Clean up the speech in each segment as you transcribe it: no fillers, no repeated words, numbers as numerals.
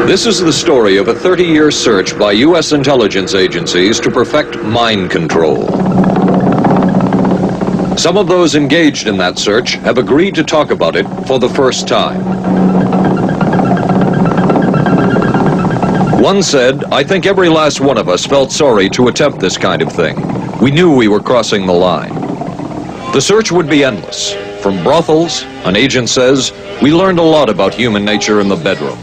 This is the story of a 30-year search by U.S. intelligence agencies to perfect mind control. Some of those engaged in that search have agreed to talk about it for the first time. One said, "I think every last one of us felt sorry to attempt this kind of thing. We knew we were crossing the line." The search would be endless. From brothels, an agent says, we learned a lot about human nature in the bedroom,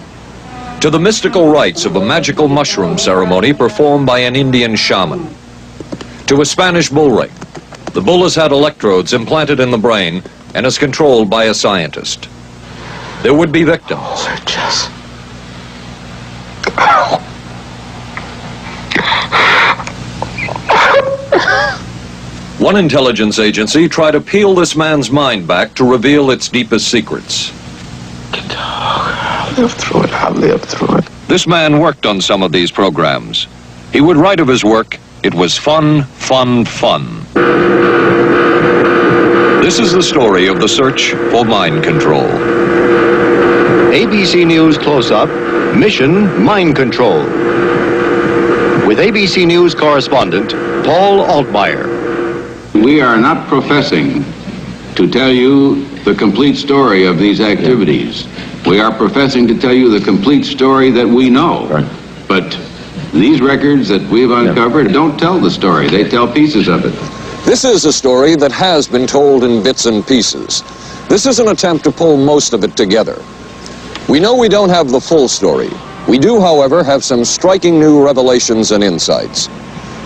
to the mystical rites of a magical mushroom ceremony performed by an Indian shaman, to a Spanish bull ring. The bull has had electrodes implanted in the brain and is controlled by a scientist. There would be victims. One intelligence agency tried to peel this man's mind back to reveal its deepest secrets. I'll live through it. This man worked on some of these programs. He would write of his work, "It was fun, fun, fun." This is the story of the search for mind control. ABC News Close-Up, Mission Mind Control. With ABC News correspondent Paul Altmaier. We are not professing to tell you the complete story of these activities. We are professing to tell you the complete story that we know. Right. But these records that we've uncovered don't tell the story. They tell pieces of it. This is a story that has been told in bits and pieces. This is an attempt to pull most of it together. We know we don't have the full story. We do, however, have some striking new revelations and insights.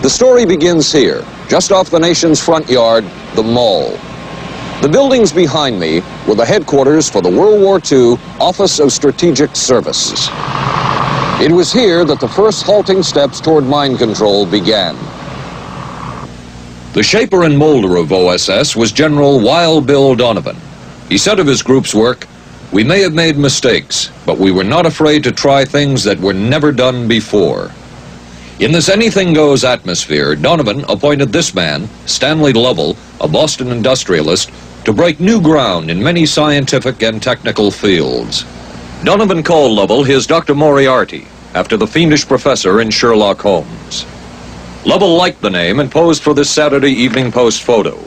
The story begins here, just off the nation's front yard, the Mall. The buildings behind me were the headquarters for the World War II Office of Strategic Services. It was here that the first halting steps toward mind control began. The shaper and molder of OSS was General Wild Bill Donovan. He said of his group's work, "We may have made mistakes, but we were not afraid to try things that were never done before." In this anything-goes atmosphere, Donovan appointed this man, Stanley Lovell, a Boston industrialist, to break new ground in many scientific and technical fields. Donovan called Lovell his Dr. Moriarty, after the fiendish professor in Sherlock Holmes. Lovell liked the name and posed for this Saturday Evening Post photo.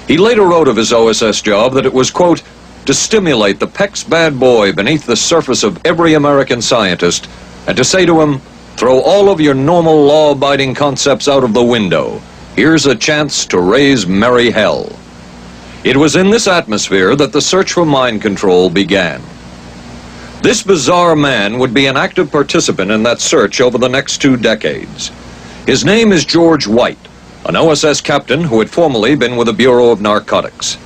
He later wrote of his OSS job that it was, quote, "to stimulate the Peck's bad boy beneath the surface of every American scientist and to say to him, throw all of your normal law-abiding concepts out of the window. Here's a chance to raise merry hell." It was in this atmosphere that the search for mind control began. This bizarre man would be an active participant in that search over the next 2 decades. His name is George White, an OSS captain who had formerly been with the Bureau of Narcotics.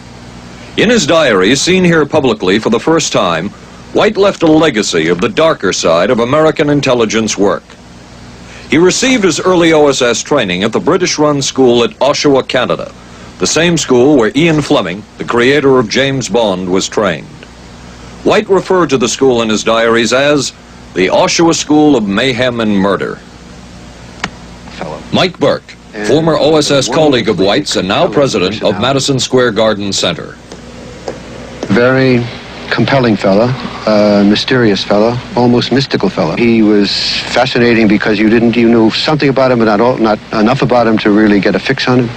In his diary, seen here publicly for the first time, White left a legacy of the darker side of American intelligence work. He received his early OSS training at the British-run school at Oshawa, Canada, the same school where Ian Fleming, the creator of James Bond, was trained. White referred to the school in his diaries as the Oshawa School of Mayhem and Murder. Mike Burke, former OSS colleague of White's and now president of Madison Square Garden Center. Very compelling fella, mysterious fella, almost mystical fella. He was fascinating because you knew something about him, but not enough about him to really get a fix on him.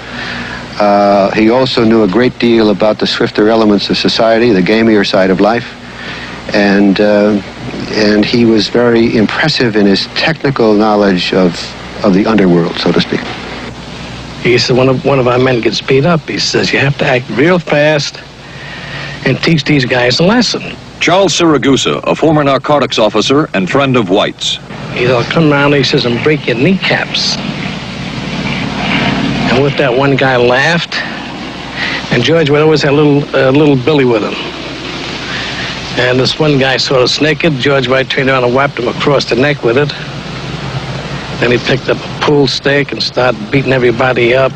He also knew a great deal about the swifter elements of society, the gamier side of life, and he was very impressive in his technical knowledge of the underworld, so to speak. He said, one of our men gets beat up. He says, you have to act real fast and teach these guys a lesson. Charles Siragusa, a former narcotics officer and friend of White's. He'll come around, he says, and break your kneecaps. And with that, one guy laughed, and George would always have a little Billy with him. And this one guy saw us naked. George White turned around and whapped him across the neck with it. Then he picked up a pool stick and started beating everybody up.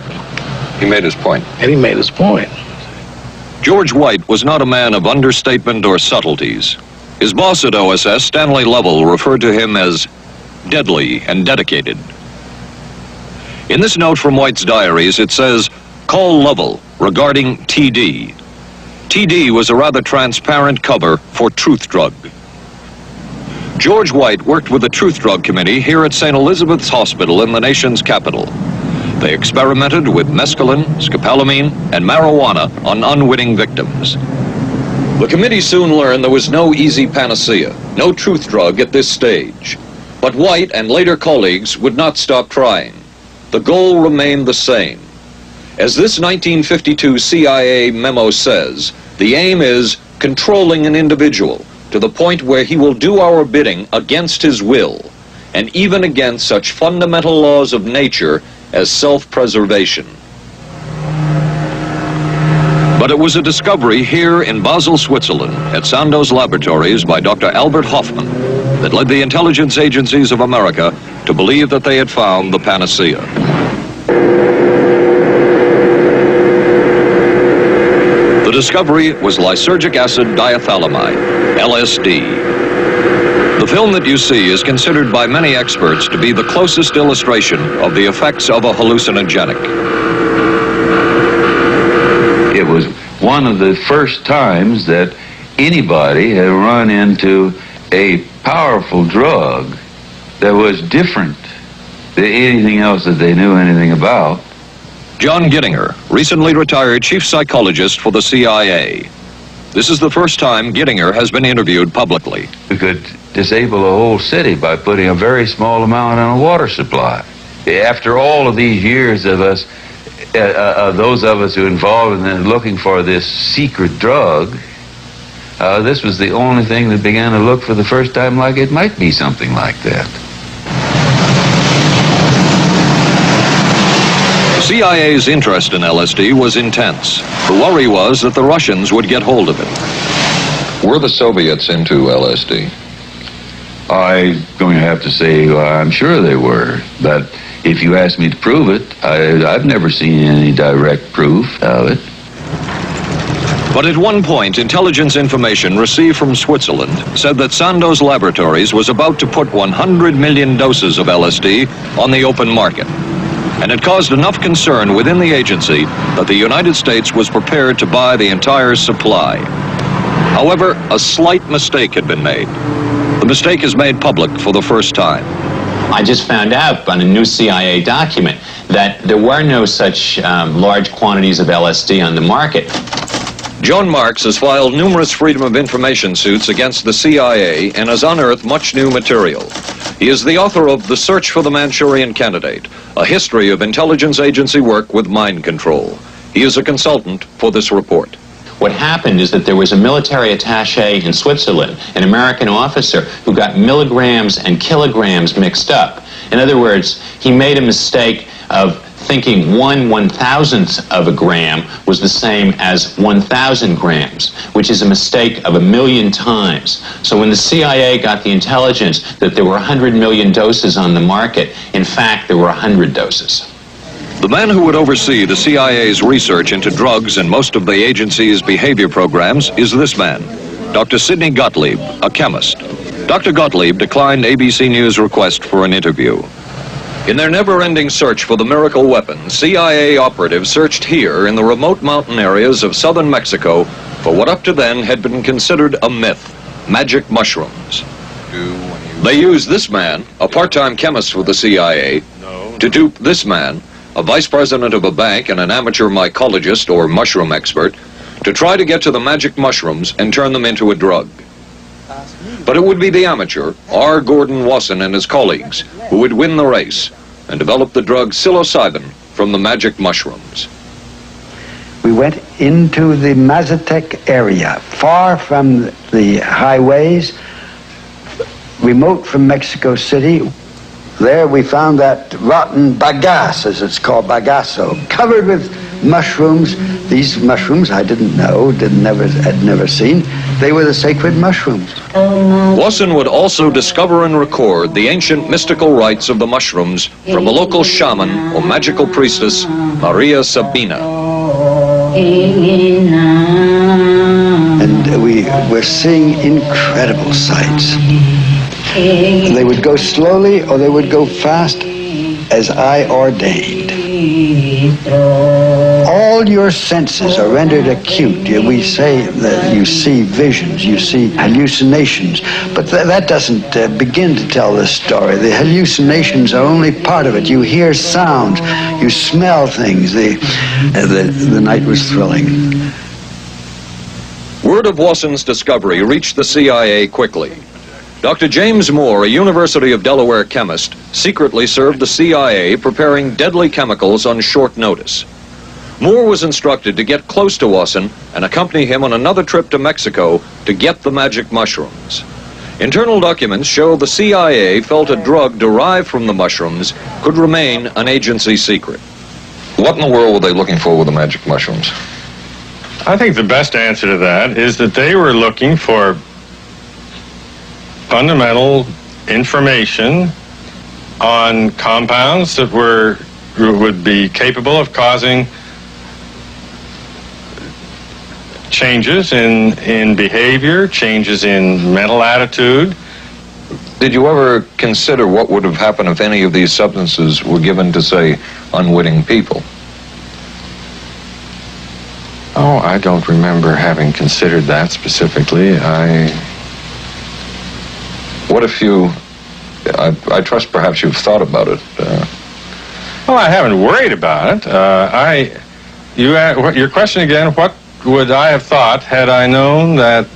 He made his point. And he made his point. George White was not a man of understatement or subtleties. His boss at OSS, Stanley Lovell, referred to him as deadly and dedicated. In this note from White's diaries, it says, "Call Lovell regarding TD." TD was a rather transparent cover for Truth Drug. George White worked with the Truth Drug Committee here at St. Elizabeth's Hospital in the nation's capital. They experimented with mescaline, scopolamine, and marijuana on unwitting victims. The committee soon learned there was no easy panacea, no truth drug at this stage. But White and later colleagues would not stop trying. The goal remained the same. As this 1952 CIA memo says, the aim is controlling an individual to the point where he will do our bidding against his will, and even against such fundamental laws of nature as self-preservation. But it was a discovery here in Basel, Switzerland, at Sandoz Laboratories by Dr. Albert Hoffman, that led the intelligence agencies of America to believe that they had found the panacea. The discovery was lysergic acid diethylamide, LSD. The film that you see is considered by many experts to be the closest illustration of the effects of a hallucinogenic. It was one of the first times that anybody had run into a powerful drug that was different than anything else that they knew anything about. John Gittinger, recently retired chief psychologist for the CIA. This is the first time Gittinger has been interviewed publicly. We could disable a whole city by putting a very small amount on a water supply. After all of these years of us, those of us who involved in looking for this secret drug, this was the only thing that began to look for the first time like it might be something like that. The CIA's interest in LSD was intense. The worry was that the Russians would get hold of it. Were the Soviets into LSD? I'm going to have to say I'm sure they were, but if you ask me to prove it, I've never seen any direct proof of it. But at one point, intelligence information received from Switzerland said that Sandoz Laboratories was about to put 100 million doses of LSD on the open market. And it caused enough concern within the agency that the United States was prepared to buy the entire supply. However, a slight mistake had been made. The mistake is made public for the first time. I just found out on a new CIA document that there were no such large quantities of LSD on the market. John Marks has filed numerous Freedom of Information suits against the CIA and has unearthed much new material. He is the author of The Search for the Manchurian Candidate, a history of intelligence agency work with mind control. He is a consultant for this report. What happened is that there was a military attaché in Switzerland, an American officer, who got milligrams and kilograms mixed up. In other words, he made a mistake of thinking 1/1000th of a gram was the same as 1,000 grams, which is a mistake of 1,000,000 times. So when the CIA got the intelligence that there were 100 million doses on the market, in fact, there were 100 doses. The man who would oversee the CIA's research into drugs and most of the agency's behavior programs is this man, Dr. Sidney Gottlieb, a chemist. Dr. Gottlieb declined ABC News' request for an interview. In their never-ending search for the miracle weapon, CIA operatives searched here in the remote mountain areas of southern Mexico for what up to then had been considered a myth, magic mushrooms. They used this man, a part-time chemist for the CIA, to dupe this man, a vice president of a bank and an amateur mycologist or mushroom expert, to try to get to the magic mushrooms and turn them into a drug. But it would be the amateur, R. Gordon Wasson and his colleagues, who would win the race and develop the drug psilocybin from the magic mushrooms. We went into the Mazatec area, far from the highways, remote from Mexico City. There we found that rotten bagasse, as it's called, bagasso, covered with mushrooms. These mushrooms I didn't know, had never seen. They were the sacred mushrooms. Wasson would also discover and record the ancient mystical rites of the mushrooms from a local shaman or magical priestess, Maria Sabina. And we were seeing incredible sights. They would go slowly or they would go fast as I ordained. all your senses are rendered acute. We say that you see visions, you see hallucinations, but that doesn't begin to tell this story. The hallucinations are only part of it. You hear sounds, you smell things. The night was thrilling. Word of Wasson's discovery reached the CIA quickly. Dr. James Moore, a University of Delaware chemist, secretly served the CIA preparing deadly chemicals on short notice. Moore was instructed to get close to Wasson and accompany him on another trip to Mexico to get the magic mushrooms. Internal documents show the CIA felt a drug derived from the mushrooms could remain an agency secret. What in the world were they looking for with the magic mushrooms? I think the best answer to that is that they were looking for fundamental information on compounds that would be capable of causing changes in behavior, changes in mental attitude. Did you ever consider what would have happened if any of these substances were given to, say, unwitting people? Oh, I don't remember having considered that specifically. What if you, I trust perhaps you've thought about it. Well, I haven't worried about it. Your question again, what would I have thought had I known that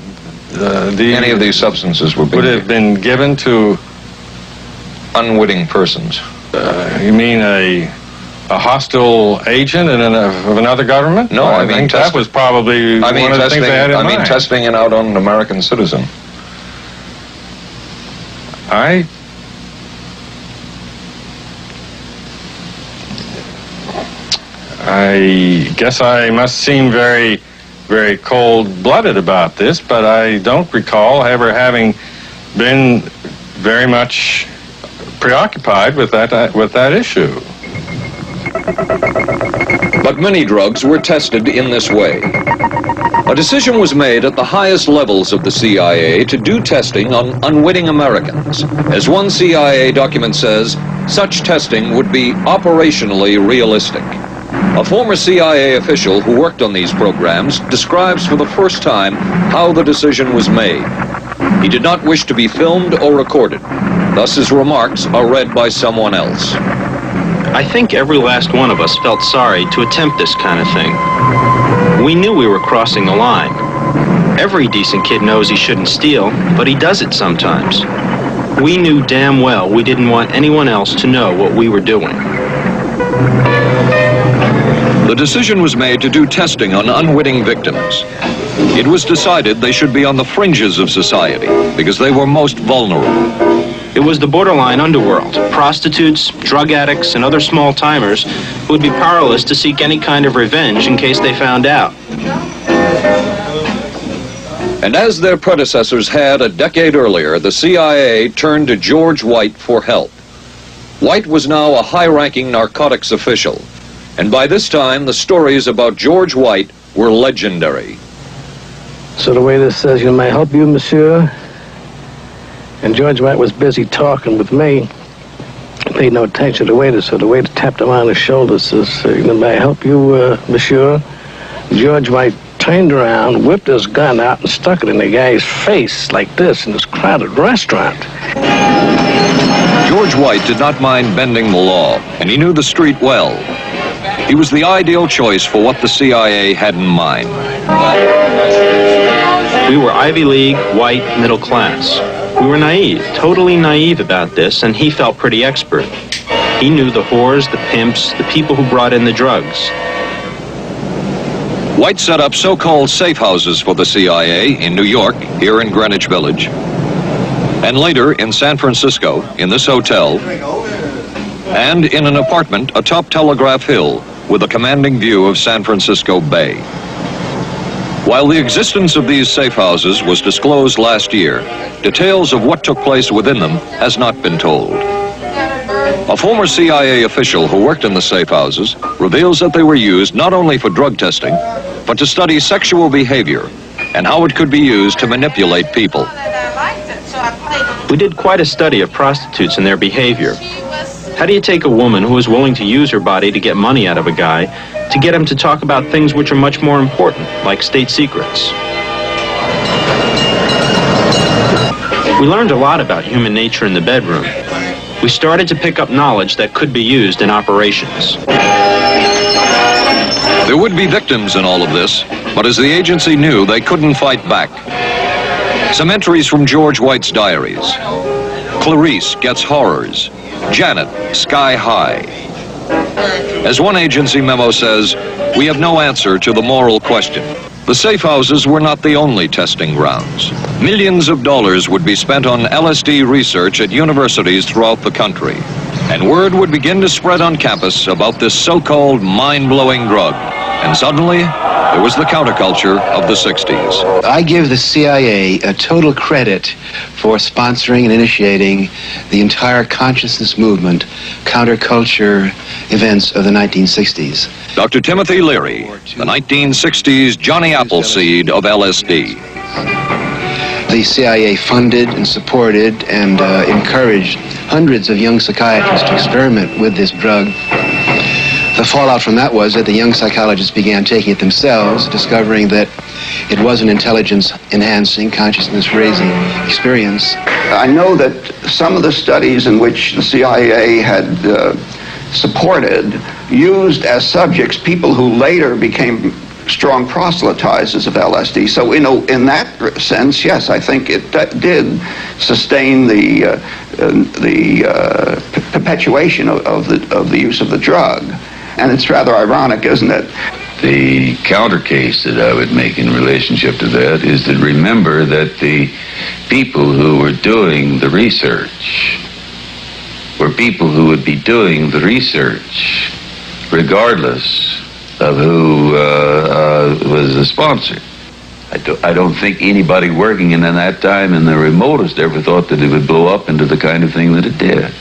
any of these substances would have been given to unwitting persons? You mean a hostile agent of another government? No, I think that was probably one of the things they had in mind. I mean, testing it out on an American citizen. I guess I must seem very, very cold-blooded about this, but I don't recall ever having been very much preoccupied with that issue. But many drugs were tested in this way. A decision was made at the highest levels of the CIA to do testing on unwitting Americans. As one CIA document says, such testing would be operationally realistic. A former CIA official who worked on these programs describes for the first time how the decision was made. He did not wish to be filmed or recorded. Thus his remarks are read by someone else. I think every last one of us felt sorry to attempt this kind of thing. We knew we were crossing the line. Every decent kid knows he shouldn't steal, but he does it sometimes. We knew damn well we didn't want anyone else to know what we were doing. The decision was made to do testing on unwitting victims. It was decided they should be on the fringes of society because they were most vulnerable. It was the borderline underworld, prostitutes, drug addicts, and other small-timers who would be powerless to seek any kind of revenge in case they found out. And as their predecessors had a decade earlier, the CIA turned to George White for help. White was now a high-ranking narcotics official, and by this time the stories about George White were legendary. So the waiter says, "You may help you, monsieur?" And George White was busy talking with me. Paid no attention to the waiter, so the waiter tapped him on the shoulder, says, "May I help you, monsieur?" George White turned around, whipped his gun out, and stuck it in the guy's face like this in this crowded restaurant. George White did not mind bending the law, and he knew the street well. He was the ideal choice for what the CIA had in mind. We were Ivy League, white, middle class. We were naive, totally naive about this, and he felt pretty expert. He knew the whores, the pimps, the people who brought in the drugs. White set up so-called safe houses for the CIA in New York, here in Greenwich Village, and later in San Francisco, in this hotel, and in an apartment atop Telegraph Hill with a commanding view of San Francisco Bay. While the existence of these safe houses was disclosed last year, details of what took place within them has not been told. A former CIA official who worked in the safe houses reveals that they were used not only for drug testing, but to study sexual behavior and how it could be used to manipulate people. We did quite a study of prostitutes and their behavior. How do you take a woman who is willing to use her body to get money out of a guy to get him to talk about things which are much more important, like state secrets? We learned a lot about human nature in the bedroom. We started to pick up knowledge that could be used in operations. There would be victims in all of this, but as the agency knew, they couldn't fight back. Some entries from George White's diaries. Clarice gets horrors. Janet, sky high. As one agency memo says, we have no answer to the moral question. The safe houses were not the only testing grounds. Millions of dollars would be spent on LSD research at universities throughout the country. And word would begin to spread on campus about this so-called mind-blowing drug. And suddenly, there was the counterculture of the 60s. I give the CIA a total credit for sponsoring and initiating the entire consciousness movement, counterculture events of the 1960s. Dr. Timothy Leary, the 1960s Johnny Appleseed of LSD. The CIA funded and supported and encouraged hundreds of young psychiatrists to experiment with this drug. The fallout from that was that the young psychologists began taking it themselves, discovering that it was an intelligence-enhancing, consciousness-raising experience. I know that some of the studies in which the CIA had supported used as subjects people who later became strong proselytizers of LSD. So, in that sense, yes, I think it did sustain the perpetuation of the use of the drug. And it's rather ironic, isn't it? The counter case that I would make in relationship to that is to remember that the people who were doing the research were people who would be doing the research regardless of who was the sponsor. I don't think anybody working in that time in the remotest ever thought that it would blow up into the kind of thing that it did.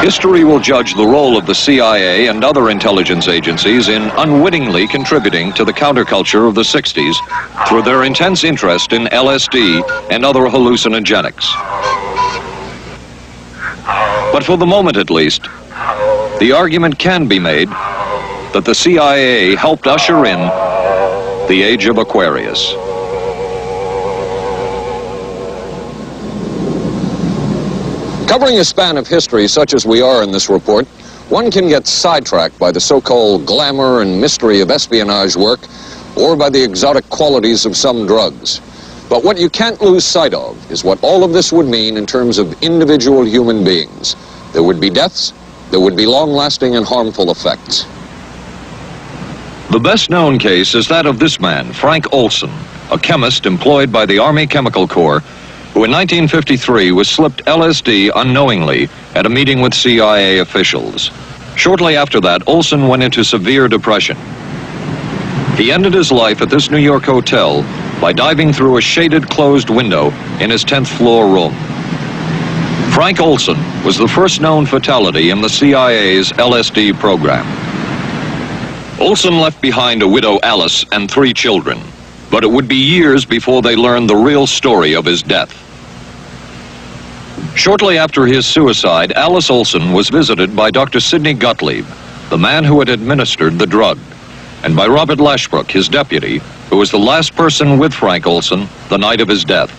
History will judge the role of the CIA and other intelligence agencies in unwittingly contributing to the counterculture of the 60s through their intense interest in LSD and other hallucinogenics. But for the moment at least, the argument can be made that the CIA helped usher in the age of Aquarius. Covering a span of history such as we are in this report, one can get sidetracked by the so-called glamour and mystery of espionage work or by the exotic qualities of some drugs. But what you can't lose sight of is what all of this would mean in terms of individual human beings. There would be deaths, there would be long-lasting and harmful effects. The best-known case is that of this man, Frank Olson, a chemist employed by the Army Chemical Corps, who in 1953 was slipped LSD unknowingly at a meeting with CIA officials. Shortly after that, Olson went into severe depression. He ended his life at this New York hotel by diving through a shaded closed window in his 10th floor room. Frank Olson was the first known fatality in the CIA's LSD program. Olson left behind a widow Alice and 3 children, but it would be years before they learned the real story of his death. Shortly after his suicide, Alice Olson was visited by Dr. Sidney Gottlieb, the man who had administered the drug, and by Robert Lashbrook, his deputy, who was the last person with Frank Olson the night of his death.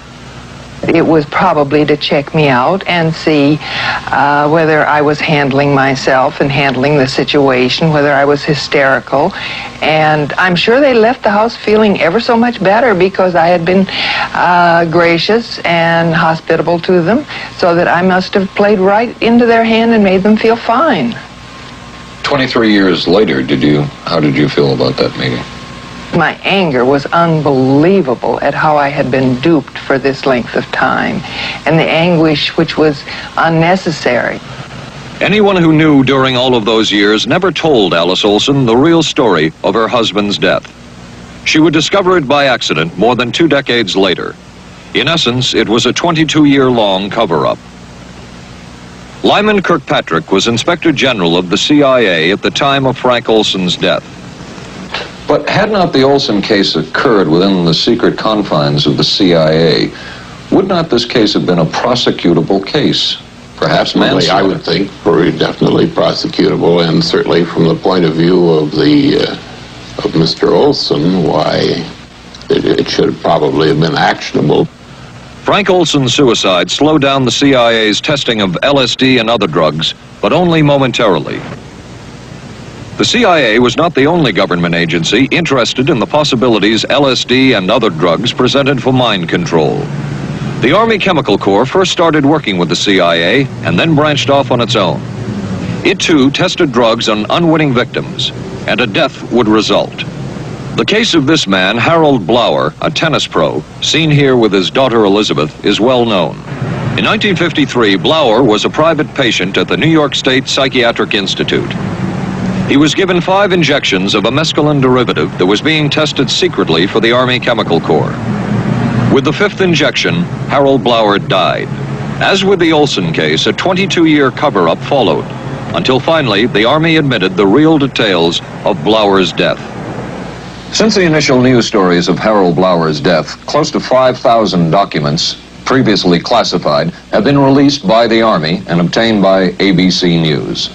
It was probably to check me out and see whether I was handling myself and handling the situation, whether I was hysterical. And I'm sure they left the house feeling ever so much better because I had been gracious and hospitable to them, so that I must have played right into their hand and made them feel fine. 23 years later, how did you feel about that meeting? My anger was unbelievable at how I had been duped for this length of time, and the anguish which was unnecessary. Anyone who knew during all of those years never told Alice Olson the real story of her husband's death. She would discover it by accident more than 2 decades later. In essence, it was a 22-year-long cover-up. Lyman Kirkpatrick was Inspector General of the CIA at the time of Frank Olson's death. But had not the Olson case occurred within the secret confines of the CIA, Would not this case have been a prosecutable case? Perhaps Definitely, I manslaughter? would think, very definitely prosecutable, and certainly from the point of view of Mr. Olson, why it should probably have been actionable. Frank Olson's suicide slowed down the CIA's testing of LSD and other drugs, but only momentarily. The CIA was not the only government agency interested in the possibilities LSD and other drugs presented for mind control. The Army Chemical Corps first started working with the CIA and then branched off on its own. It too tested drugs on unwitting victims, and a death would result. The case of this man, Harold Blower, a tennis pro, seen here with his daughter Elizabeth, is well known. In 1953, Blower was a private patient at the New York State Psychiatric Institute. He was given 5 injections of a mescaline derivative that was being tested secretly for the Army Chemical Corps. With the 5th injection, Harold Blower died. As with the Olson case, a 22-year cover-up followed, until finally the Army admitted the real details of Blower's death. Since the initial news stories of Harold Blower's death, close to 5,000 documents, previously classified, have been released by the Army and obtained by ABC News.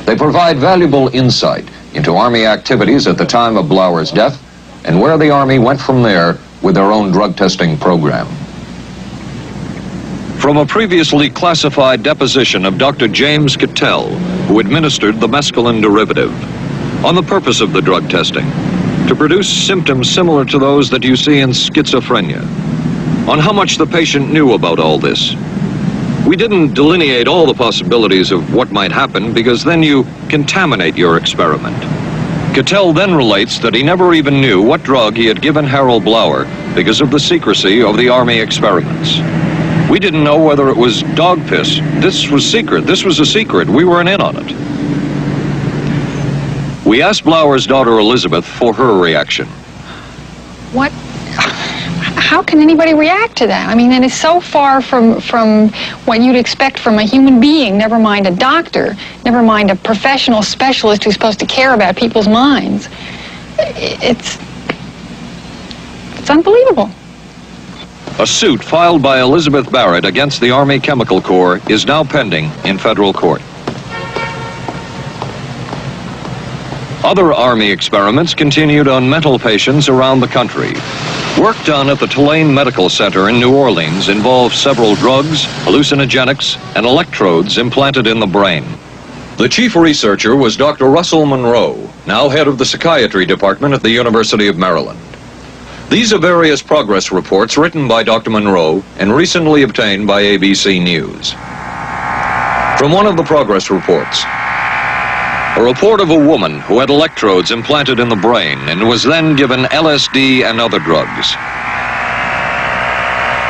They provide valuable insight into Army activities at the time of Blower's death and where the Army went from there with their own drug testing program. From a previously classified deposition of Dr. James Cattell, who administered the mescaline derivative, on the purpose of the drug testing, to produce symptoms similar to those that you see in schizophrenia, on how much the patient knew about all this. We didn't delineate all the possibilities of what might happen because then you contaminate your experiment. Cattell then relates that he never even knew what drug he had given Harold Blower because of the secrecy of the Army experiments. We didn't know whether it was dog piss. This was secret. This was a secret. We weren't in on it. We asked Blower's daughter Elizabeth for her reaction. What? How can anybody react to that? I mean, it is so far from what you'd expect from a human being, never mind a doctor, never mind a professional specialist who's supposed to care about people's minds. It's unbelievable. A suit filed by Elizabeth Barrett against the Army Chemical Corps is now pending in federal court. Other Army experiments continued on mental patients around the country. Work done at the Tulane Medical Center in New Orleans involved several drugs, hallucinogenics, and electrodes implanted in the brain. The chief researcher was Dr. Russell Monroe, now head of the psychiatry department at the University of Maryland. These are various progress reports written by Dr. Monroe and recently obtained by ABC News. From one of the progress reports, a report of a woman who had electrodes implanted in the brain and was then given LSD and other drugs.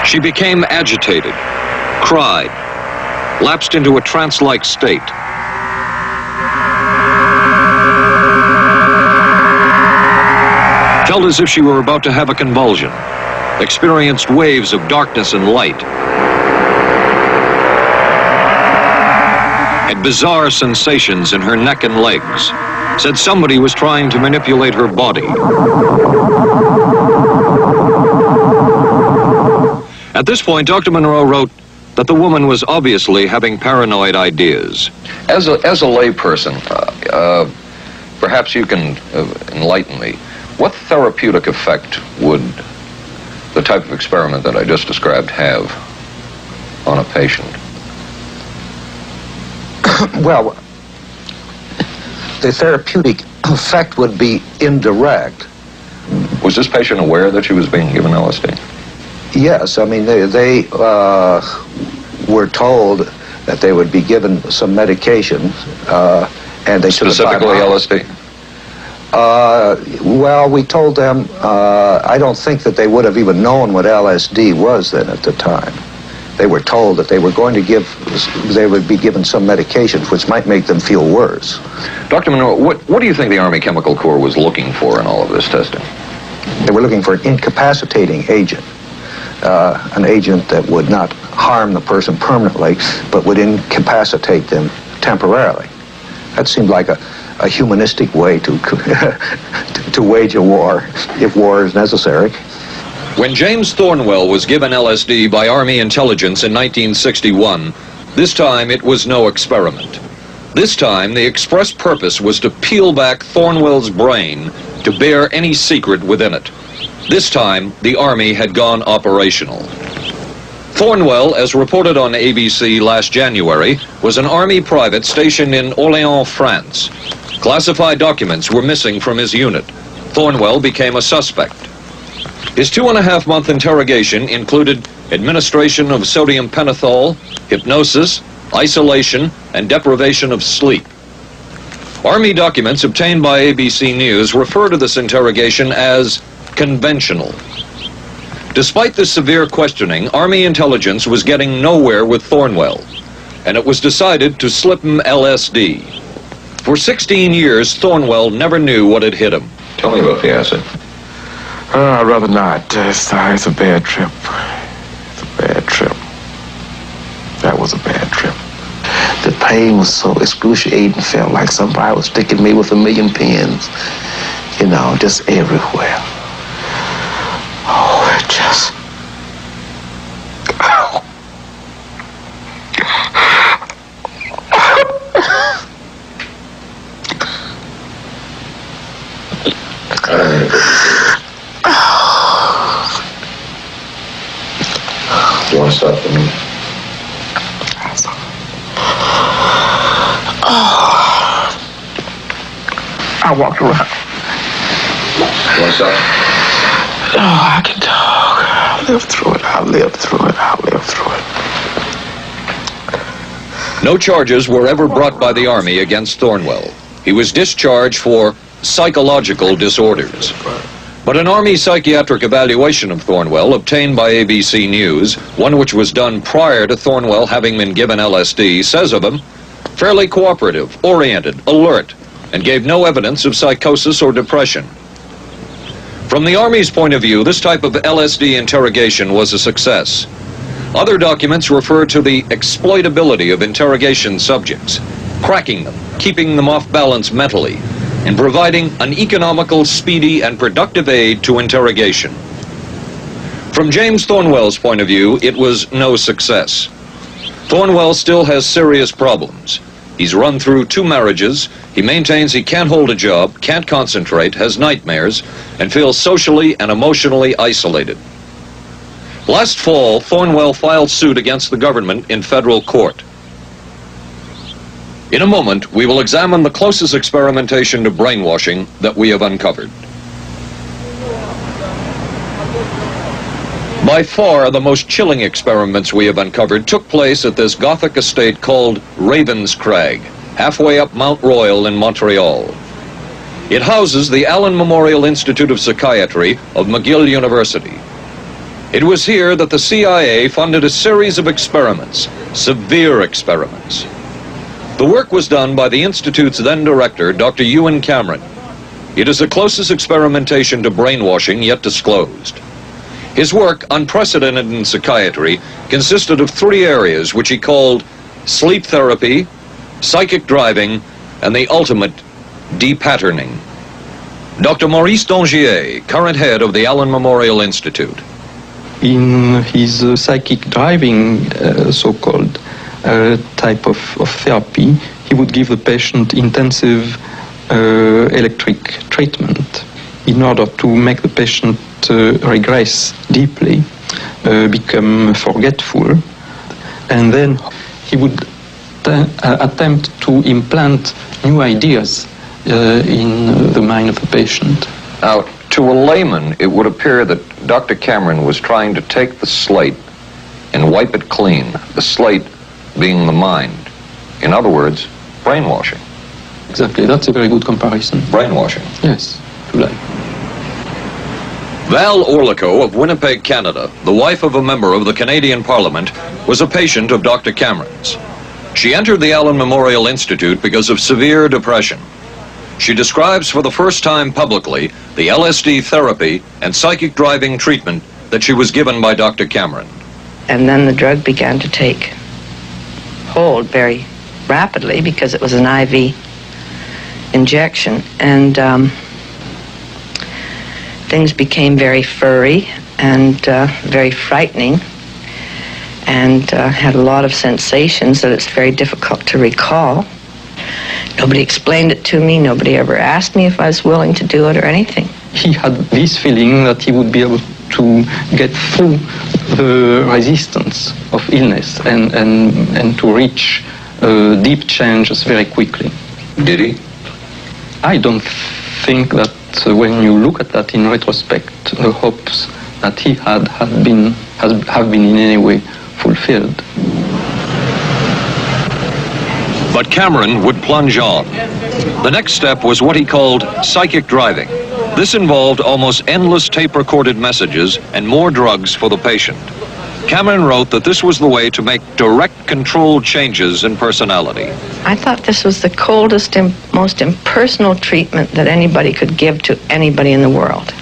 She became agitated, cried, lapsed into a trance-like state. Felt as if she were about to have a convulsion, experienced waves of darkness and light, had bizarre sensations in her neck and legs, said somebody was trying to manipulate her body. At this point, Dr. Monroe wrote that the woman was obviously having paranoid ideas. As a layperson, perhaps you can enlighten me. What therapeutic effect would the type of experiment that I just described have on a patient? Well, the therapeutic effect would be indirect. Was this patient aware that she was being given LSD? Yes, I mean, they were told that they would be given some medication, and they should have... Specifically LSD? Well, we told them, I don't think that they would have even known what LSD was then at the time. They were told that they were going to they would be given some medications which might make them feel worse. Dr. Monroe, what do you think the Army Chemical Corps was looking for in all of this testing? They were looking for an incapacitating agent, an agent that would not harm the person permanently, but would incapacitate them temporarily. That seemed like a humanistic way to wage a war, if war is necessary. When James Thornwell was given LSD by Army intelligence in 1961, this time it was no experiment. This time the express purpose was to peel back Thornwell's brain to bear any secret within it. This time the Army had gone operational. Thornwell, as reported on ABC last January, was an Army private stationed in Orléans, France. Classified documents were missing from his unit. Thornwell became a suspect. His 2.5-month interrogation included administration of sodium pentothal, hypnosis, isolation, and deprivation of sleep. Army documents obtained by ABC News refer to this interrogation as conventional. Despite this severe questioning, Army intelligence was getting nowhere with Thornwell, and it was decided to slip him LSD. For 16 years, Thornwell never knew what had hit him. Tell me about the acid. I'd rather not. It's a bad trip. It's a bad trip. That was a bad trip. The pain was so excruciating. Felt like somebody was sticking me with 1,000,000 pins. You know, just everywhere. Oh, it just... You want to stop for me? I walked around. You want to stop? Oh, I can talk. I lived through it. I lived through it. I lived through it. No charges were ever brought by the Army against Thornwell. He was discharged for psychological disorders. But an Army psychiatric evaluation of Thornwell obtained by ABC News, one which was done prior to Thornwell having been given LSD, says of him, fairly cooperative, oriented, alert, and gave no evidence of psychosis or depression. From the Army's point of view, this type of LSD interrogation was a success. Other documents refer to the exploitability of interrogation subjects, cracking them, keeping them off balance mentally, and providing an economical, speedy, and productive aid to interrogation. From James Thornwell's point of view, it was no success. Thornwell still has serious problems. He's run through 2 marriages, he maintains he can't hold a job, can't concentrate, has nightmares, and feels socially and emotionally isolated. Last fall, Thornwell filed suit against the government in federal court. In a moment, we will examine the closest experimentation to brainwashing that we have uncovered. By far, the most chilling experiments we have uncovered took place at this Gothic estate called Ravens Crag, halfway up Mount Royal in Montreal. It houses the Allen Memorial Institute of Psychiatry of McGill University. It was here that the CIA funded a series of experiments, severe experiments. The work was done by the Institute's then director, Dr. Ewan Cameron. It is the closest experimentation to brainwashing yet disclosed. His work, unprecedented in psychiatry, consisted of 3 areas which he called sleep therapy, psychic driving, and the ultimate depatterning. Dr. Maurice Dongier, current head of the Allen Memorial Institute. In his psychic driving, so-called type of therapy, he would give the patient intensive electric treatment in order to make the patient regress deeply, become forgetful, and then he would attempt to implant new ideas in the mind of the patient. Now, to a layman, it would appear that Dr. Cameron was trying to take the slate and wipe it clean, the slate being the mind. In other words, brainwashing. Exactly, that's a very good comparison. Brainwashing. Yes, if you like. Val Orlico of Winnipeg, Canada, the wife of a member of the Canadian Parliament, was a patient of Dr. Cameron's. She entered the Allen Memorial Institute because of severe depression. She describes for the first time publicly the LSD therapy and psychic driving treatment that she was given by Dr. Cameron. And then the drug began to take hold very rapidly because it was an IV injection. And things became very furry and very frightening, and had a lot of sensations that it's very difficult to recall. Nobody explained it to me. Nobody ever asked me if I was willing to do it or anything. He had this feeling that he would be able to get through the resistance of illness and to reach deep changes very quickly. Did he? I don't think that when you look at that in retrospect, the hopes that he had have been in any way fulfilled. But Cameron would plunge on. The next step was what he called psychic driving. This involved almost endless tape-recorded messages and more drugs for the patient. Cameron wrote that this was the way to make direct controlled changes in personality. I thought this was the coldest and most impersonal treatment that anybody could give to anybody in the world.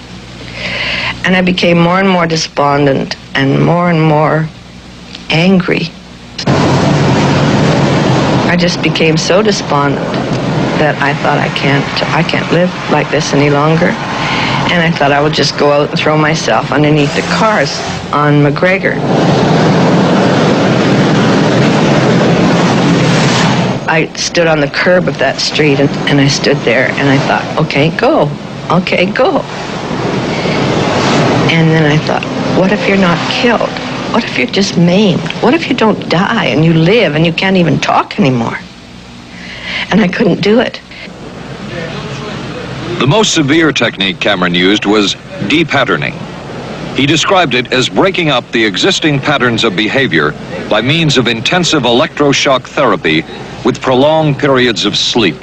And I became more and more despondent and more angry. I just became so despondent that I thought I can't live like this any longer. And I thought I would just go out and throw myself underneath the cars on McGregor. I stood on the curb of that street and I stood there and I thought, okay, go. And then I thought, what if you're not killed? What if you're just maimed? What if you don't die and you live and you can't even talk anymore? And I couldn't do it. The most severe technique Cameron used was de-patterning. He described it as breaking up the existing patterns of behavior by means of intensive electroshock therapy with prolonged periods of sleep.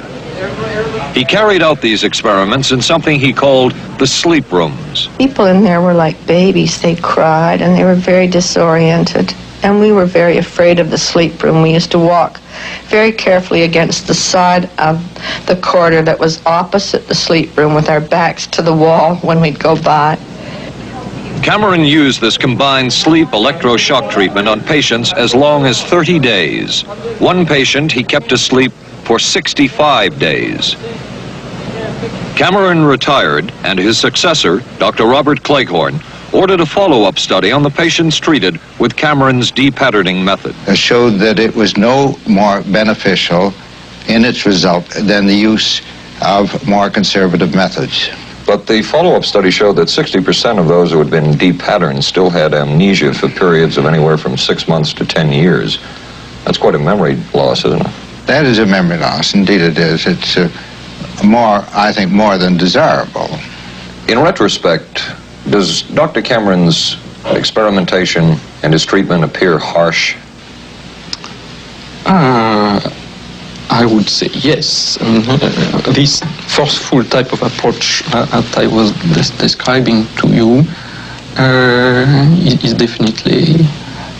He carried out these experiments in something he called the sleep rooms. People in there were like babies. They cried and they were very disoriented. And we were very afraid of the sleep room. We used to walk very carefully against the side of the corridor that was opposite the sleep room with our backs to the wall when we'd go by. Cameron used this combined sleep electroshock treatment on patients as long as 30 days. One patient he kept asleep for 65 days. Cameron retired, and his successor, Dr. Robert Cleghorn, ordered a follow-up study on the patients treated with Cameron's de-patterning method. It showed that it was no more beneficial in its result than the use of more conservative methods. But the follow-up study showed that 60% of those who had been de-patterned still had amnesia for periods of anywhere from 6 months to 10 years. That's quite a memory loss, isn't it? That is a memory loss, indeed it is. It's I think, more than desirable. In retrospect, does Dr. Cameron's experimentation and his treatment appear harsh? I would say yes. This forceful type of approach that I was describing to you is definitely,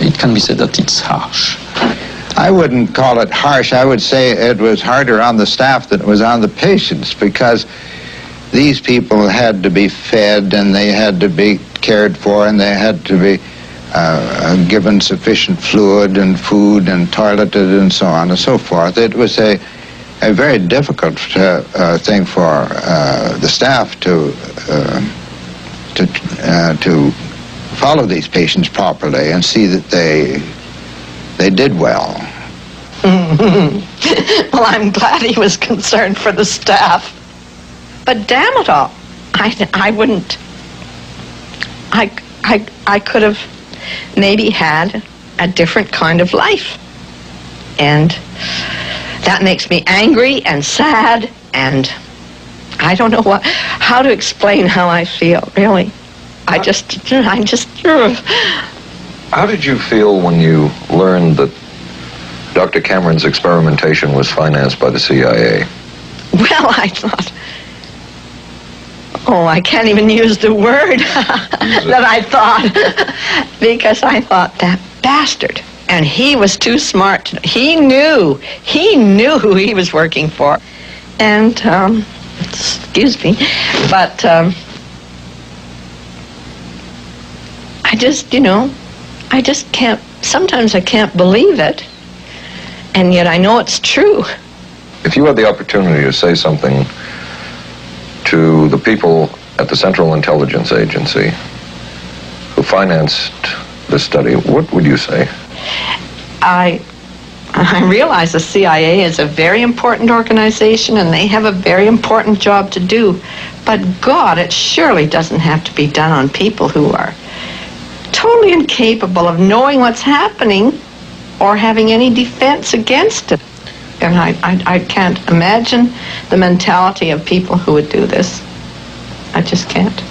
it can be said that it's harsh. I wouldn't call it harsh. I would say it was harder on the staff than it was on the patients, because these people had to be fed and they had to be cared for and they had to be given sufficient fluid and food and toileted and so on and so forth. It was a very difficult thing for the staff to follow these patients properly and see that they did well. Well, I'm glad he was concerned for the staff. But damn it all, I wouldn't. I could have maybe had a different kind of life. And that makes me angry and sad, and I don't know how to explain how I feel, really. I just. How did you feel when you learned that Dr. Cameron's experimentation was financed by the CIA? Well, I thought, I can't even use the word that I thought, because I thought, that bastard. And he was too smart. He knew who he was working for. And, excuse me, but I just can't, sometimes I can't believe it. And yet I know it's true. If you had the opportunity to say something to the people at the Central Intelligence Agency who financed this study, what would you say? I realize the CIA is a very important organization and they have a very important job to do. But God, it surely doesn't have to be done on people who are totally incapable of knowing what's happening or having any defense against it. And I can't imagine the mentality of people who would do this. I just can't.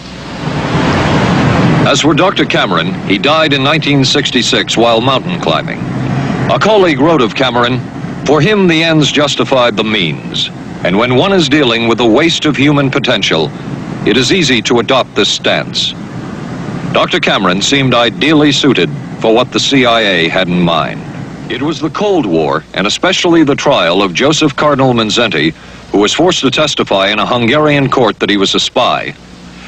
As for Dr. Cameron, he died in 1966 while mountain climbing. A colleague wrote of Cameron, "For him the ends justified the means, and when one is dealing with the waste of human potential, it is easy to adopt this stance." Dr. Cameron seemed ideally suited for what the CIA had in mind. It was the Cold War, and especially the trial of Joseph Cardinal Mindszenty, who was forced to testify in a Hungarian court that he was a spy.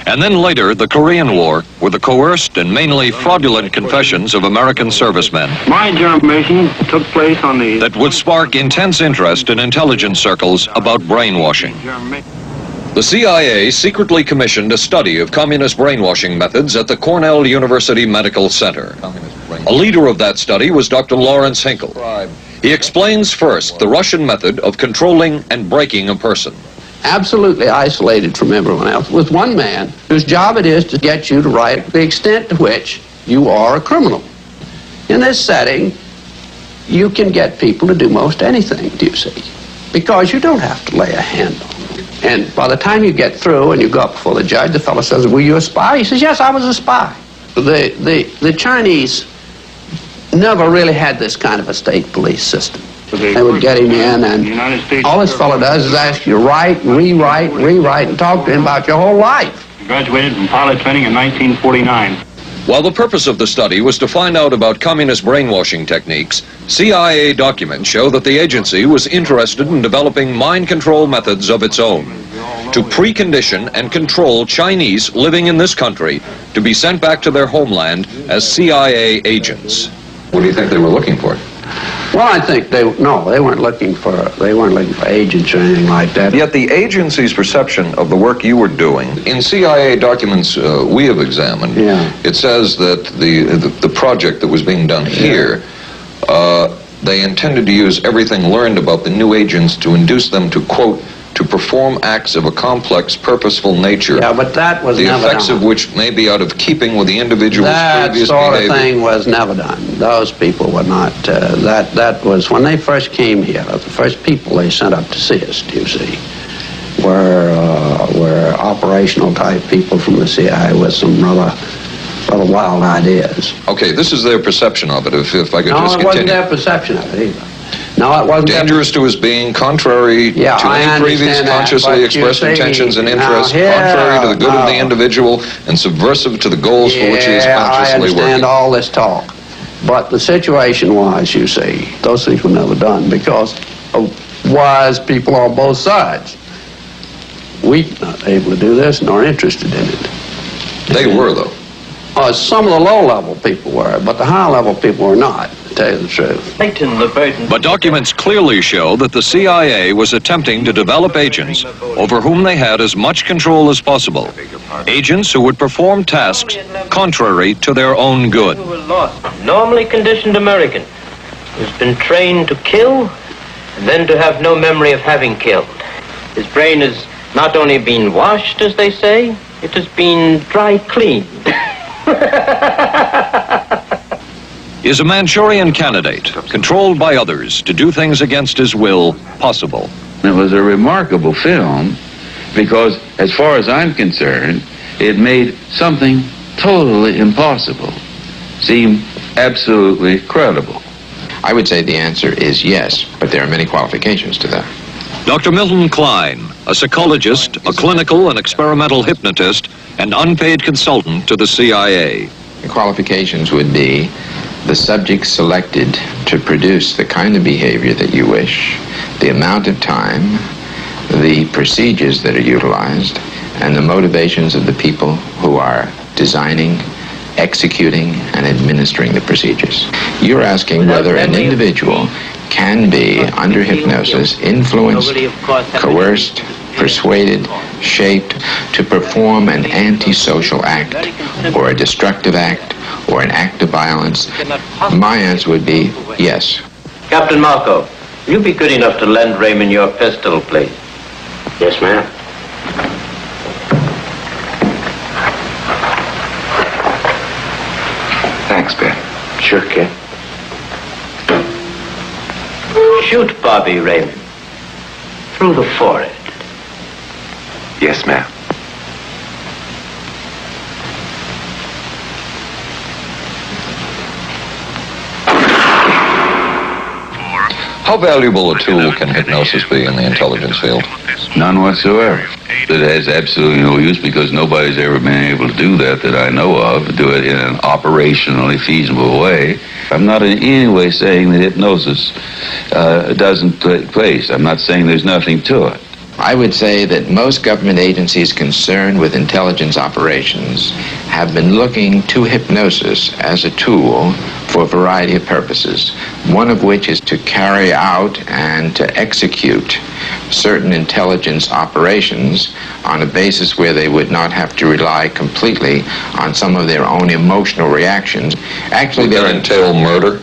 And then later, the Korean War, were the coerced and mainly fraudulent confessions of American servicemen. My information took place on the... That would spark intense interest in intelligence circles about brainwashing. The CIA secretly commissioned a study of communist brainwashing methods at the Cornell University Medical Center. A leader of that study was Dr. Lawrence Hinkle. He explains first the Russian method of controlling and breaking a person. Absolutely isolated from everyone else, with one man whose job it is to get you to write the extent to which you are a criminal. In this setting, you can get people to do most anything, do you see? Because you don't have to lay a hand on them. And by the time you get through and you go up before the judge, the fellow says, "Were you a spy?" He says, "Yes, I was a spy." The Chinese never really had this kind of a state police system. They would get him in, and all this fellow does is ask you to write, rewrite, and talk to him about your whole life. He graduated from pilot training in 1949. While the purpose of the study was to find out about communist brainwashing techniques, CIA documents show that the agency was interested in developing mind control methods of its own, to precondition and control Chinese living in this country to be sent back to their homeland as CIA agents. What do you think they were looking for? Well, I think they weren't looking for agents or anything like that. Yet the agency's perception of the work you were doing, in CIA documents we have examined, it says that the project that was being done here, they intended to use everything learned about the new agents to induce them to, quote, to perform acts of a complex, purposeful nature. Yeah, but that was never done. The effects of which may be out of keeping with the individual's previous sort behavior. of thing was never done. Those people were not, that was, when they first came here, the first people they sent up to see us, you see, were operational type people from the CIA with some rather wild ideas. Okay, this is their perception of it, if I could just continue. No, it wasn't their perception of it either. No, it wasn't. Dangerous to his being, contrary to any previous consciously expressed intentions and interests, contrary to the good of the individual, and subversive to the goals for which he is consciously working. I understand all this talk. But the situation was, you see, those things were never done because of wise people on both sides. We were not able to do this nor interested in it. They were, though. Some of the low-level people were, but the high-level people were not, to tell you the truth. But documents clearly show that the CIA was attempting to develop agents over whom they had as much control as possible. Agents who would perform tasks contrary to their own good. Normally conditioned American who's been trained to kill and then to have no memory of having killed. His brain has not only been washed, as they say, it has been dry cleaned. Is a Manchurian candidate, controlled by others to do things against his will, possible? It was a remarkable film because, as far as I'm concerned, it made something totally impossible seem absolutely credible. I would say the answer is yes, but there are many qualifications to that. Dr. Milton Klein, a psychologist, a clinical and experimental hypnotist, and unpaid consultant to the CIA. The qualifications would be the subject selected to produce the kind of behavior that you wish, the amount of time, the procedures that are utilized, and the motivations of the people who are designing, executing, and administering the procedures. You're asking whether an individual can be, under hypnosis, influenced, coerced, persuaded, shaped to perform an antisocial act, or a destructive act, or an act of violence? My answer would be yes. Captain Marco, will you be good enough to lend Raymond your pistol, please? Yes, ma'am. Thanks, Ben. Sure, kid. Shoot Bobby, Raymond. Through the forehead. Yes, ma'am. How valuable a tool can hypnosis be in the intelligence field? None whatsoever. It has absolutely no use because nobody's ever been able to do that I know of, do it in an operationally feasible way. I'm not in any way saying that hypnosis doesn't take place. I'm not saying there's nothing to it. I would say that most government agencies concerned with intelligence operations have been looking to hypnosis as a tool for a variety of purposes, one of which is to carry out and to execute certain intelligence operations on a basis where they would not have to rely completely on some of their own emotional reactions. Actually, would that entail murder?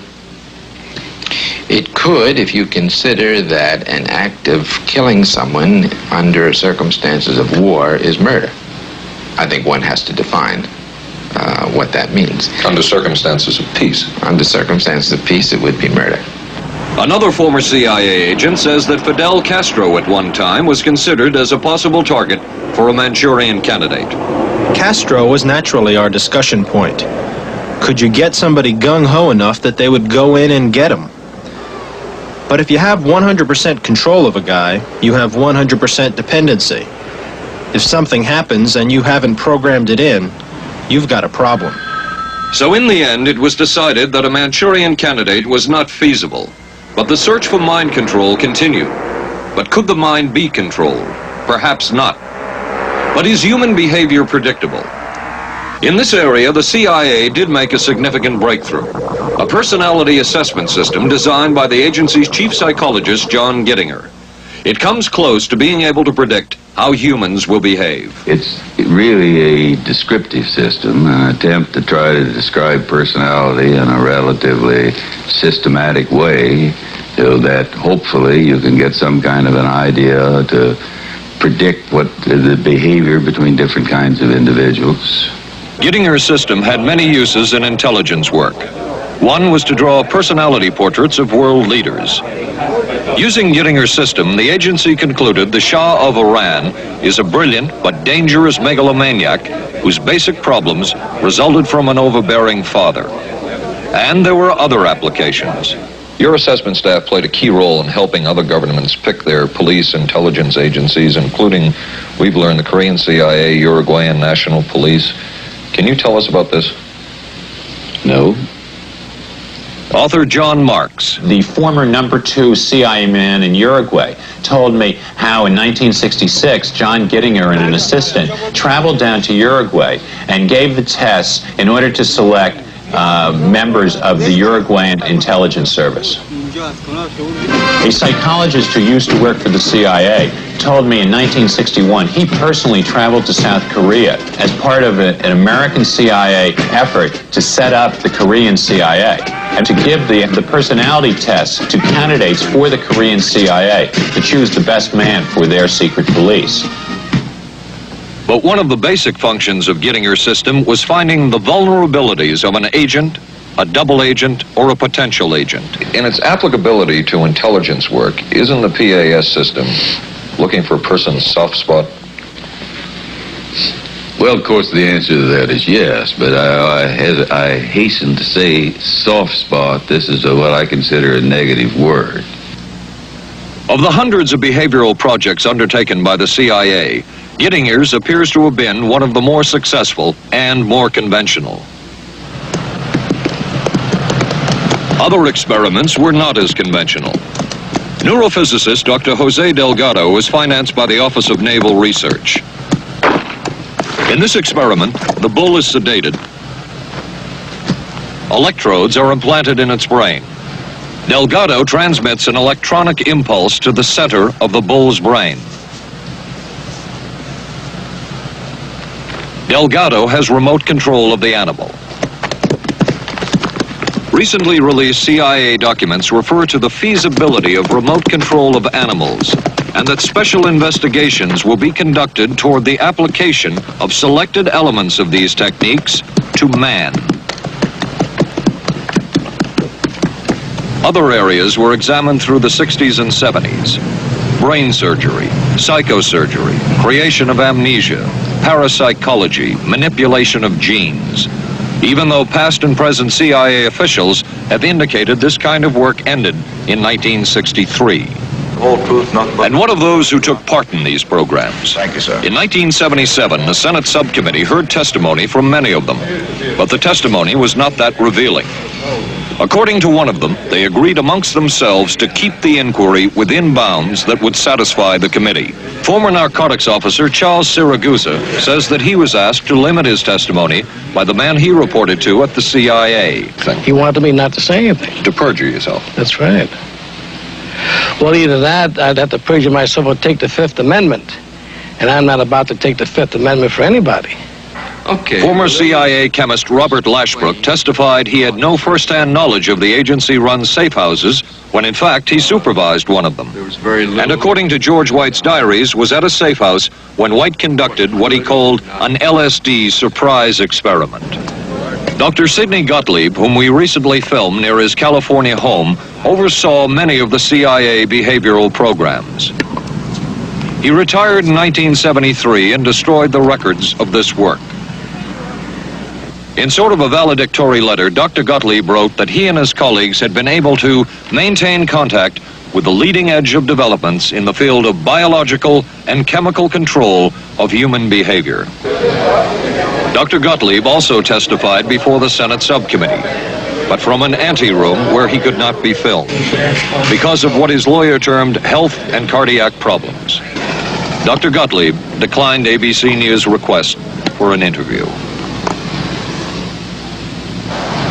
It could, if you consider that an act of killing someone under circumstances of war is murder. I think one has to define what that means. Under circumstances of peace. Under circumstances of peace, it would be murder. Another former CIA agent says that Fidel Castro at one time was considered as a possible target for a Manchurian candidate. Castro was naturally our discussion point. Could you get somebody gung-ho enough that they would go in and get him? But if you have 100% control of a guy, you have 100% dependency. If something happens and you haven't programmed it in, you've got a problem. So in the end, it was decided that a Manchurian candidate was not feasible. But the search for mind control continued. But could the mind be controlled? Perhaps not. But is human behavior predictable? In this area, the CIA did make a significant breakthrough. A personality assessment system designed by the agency's chief psychologist, John Gittinger. It comes close to being able to predict how humans will behave. It's really a descriptive system, an attempt to try to describe personality in a relatively systematic way so that hopefully you can get some kind of an idea to predict what the behavior between different kinds of individuals. Gittinger's system had many uses in intelligence work. One was to draw personality portraits of world leaders. Using Gittinger's system, the agency concluded the Shah of Iran is a brilliant but dangerous megalomaniac whose basic problems resulted from an overbearing father. And there were other applications. Your assessment staff played a key role in helping other governments pick their police intelligence agencies, including, we've learned, the Korean CIA, Uruguayan National Police. Can you tell us about this? No. Author John Marks. The former #2 CIA man in Uruguay told me how in 1966 John Gittinger and an assistant traveled down to Uruguay and gave the tests in order to select members of the Uruguayan intelligence service. A psychologist who used to work for the CIA told me in 1961 he personally traveled to South Korea as part of an American CIA effort to set up the Korean CIA and to give the personality tests to candidates for the Korean CIA to choose the best man for their secret police. But one of the basic functions of Gittinger's system was finding the vulnerabilities of an agent, a double agent, or a potential agent. In its applicability to intelligence work, isn't the PAS system looking for a person's soft spot? Well, of course, the answer to that is yes, but I hasten to say soft spot. This is what I consider a negative word. Of the hundreds of behavioral projects undertaken by the CIA, Gittinger's appears to have been one of the more successful and more conventional. Other experiments were not as conventional. Neurophysicist Dr. Jose Delgado was financed by the Office of Naval Research. In this experiment, the bull is sedated. Electrodes are implanted in its brain. Delgado transmits an electronic impulse to the center of the bull's brain. Delgado has remote control of the animal. Recently released CIA documents refer to the feasibility of remote control of animals, and that special investigations will be conducted toward the application of selected elements of these techniques to man. Other areas were examined through the 60s and 70s. Brain surgery, psychosurgery, creation of amnesia, parapsychology, manipulation of genes. Even though past and present CIA officials have indicated this kind of work ended in 1963. And one of those who took part in these programs. Thank you, sir. In 1977, the Senate subcommittee heard testimony from many of them, but the testimony was not that revealing. According to one of them, they agreed amongst themselves to keep the inquiry within bounds that would satisfy the committee. Former narcotics officer Charles Siragusa says that he was asked to limit his testimony by the man he reported to at the CIA. He wanted me not to say anything. To perjure yourself. That's right. Well, either that, I'd have to perjure myself or take the Fifth Amendment. And I'm not about to take the Fifth Amendment for anybody. Okay. Former CIA chemist Robert Lashbrook testified he had no first-hand knowledge of the agency-run safe houses when in fact he supervised one of them. And according to George White's diaries, was at a safe house when White conducted what he called an LSD surprise experiment. Dr. Sidney Gottlieb, whom we recently filmed near his California home, oversaw many of the CIA behavioral programs. He retired in 1973 and destroyed the records of this work. In sort of a valedictory letter, Dr. Gottlieb wrote that he and his colleagues had been able to maintain contact with the leading edge of developments in the field of biological and chemical control of human behavior. Dr. Gottlieb also testified before the Senate subcommittee, but from an anteroom where he could not be filmed because of what his lawyer termed health and cardiac problems. Dr. Gottlieb declined ABC News' request for an interview.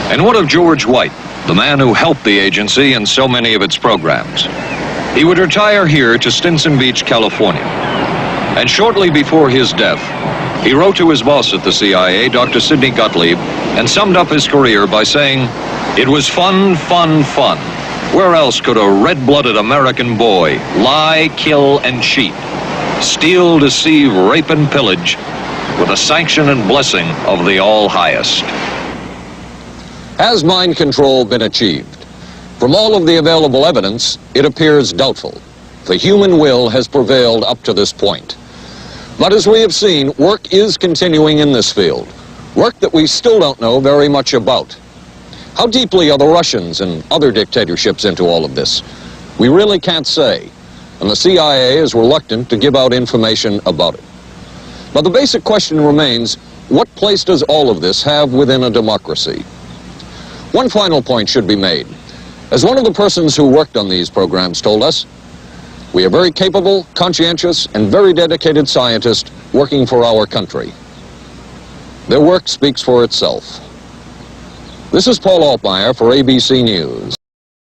And what of George White, the man who helped the agency in so many of its programs? He would retire here to Stinson Beach, California. And shortly before his death, he wrote to his boss at the CIA, Dr. Sidney Gottlieb, and summed up his career by saying, "It was fun, fun, fun. Where else could a red-blooded American boy lie, kill, and cheat, steal, deceive, rape, and pillage with the sanction and blessing of the All-Highest?" Has mind control been achieved? From all of the available evidence, it appears doubtful. The human will has prevailed up to this point. But as we have seen, work is continuing in this field, work that we still don't know very much about. How deeply are the Russians and other dictatorships into all of this? We really can't say, and the CIA is reluctant to give out information about it. But the basic question remains, what place does all of this have within a democracy? One final point should be made. As one of the persons who worked on these programs told us, we are very capable, conscientious, and very dedicated scientists working for our country. Their work speaks for itself. This is Paul Altmaier for ABC News.